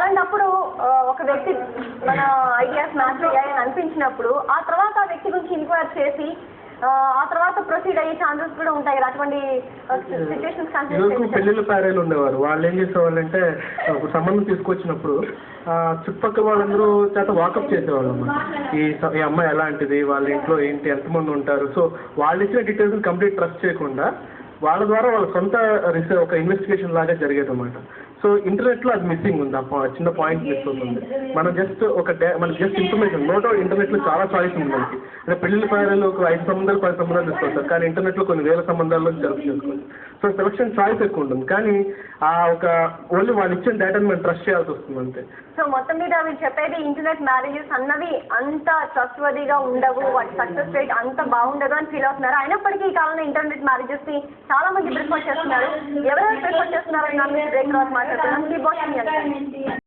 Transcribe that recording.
అలాంటప్పుడు ఒక వ్యక్తి మన ఐడియాస్ మ్యాచ్ అయ్యాయని అనిపించినప్పుడు ఆ తర్వాత ఆ వ్యక్తి గురించి ఎంక్వైరీ చేసి ఆ తర్వాత ప్రొసీడ్ అయ్యే ఛాన్సెస్ కూడా ఉంటాయి కదా అటువంటి సిచ్యువేషన్స్ కన్సిడర్ పెళ్లిళ్ళ ప్యారేలు ఉండేవారు. వాళ్ళు ఏం చేసేవాళ్ళు అంటే ఒక సంబంధం తీసుకొచ్చినప్పుడు చుట్టుపక్కల వాళ్ళందరూ చేత వాకప్ చేసేవాళ్ళు అన్నమాట. ఈ అమ్మాయి ఎలాంటిది, వాళ్ళ ఇంట్లో ఏంటి, ఎంతమంది ఉంటారు. సో వాళ్ళు ఇచ్చిన డీటెయిల్స్ కంప్లీట్ ట్రస్ట్ చేయకుండా వాళ్ళ ద్వారా వాళ్ళ సొంత ఒక ఇన్వెస్టిగేషన్ లాగా జరిగేది అన్నమాట. సో ఇంటర్నెట్లో అది మిస్సింగ్ ఉంది. చిన్న పాయింట్ మిస్ అవుతుంది. మనం జస్ట్ మనకి జస్ట్ ఇన్ఫర్మేషన్ నో డౌట్ ఇంటర్నెట్లో చాలా చాయిస్ ఉంది మనకి. అంటే పెళ్లి ప్యారేలు ఒక 5 సంబంధాలు 10 సంబంధాలు తీసుకొస్తారు, కానీ ఇంటర్నెట్లో కొన్ని వేల సంబంధాల్లో సెలెక్ట్ చేసుకోవచ్చు. సో సెలక్షన్ చాయిస్ ఎక్కువ ఉంటుంది, కానీ ఓన్లీ వాళ్ళు ఇచ్చిన డేటాని మనం ట్రస్ట్ చేయాల్సి వస్తుంది అంతే. సో మొత్తం మీద మీరు చెప్పేది ఇంటర్నెట్ మ్యారేజెస్ అన్నవి అంత ట్రస్ట్వర్దీగా ఉండవు, వాటి సక్సెస్ రేట్ అంత బాగుండదు అని ఫీల్ అవుతున్నారు. అయినప్పటికీ ఈ కాలంలో ఇంటర్నెట్ మ్యారేజెస్ ని చాలా మంది ప్రిఫర్ చేస్తున్నారు. ఎవరెవరు ప్రిఫర్ చేస్తున్నారని బ్రేక్ తర్వాత మాట్లాడుతున్నాం.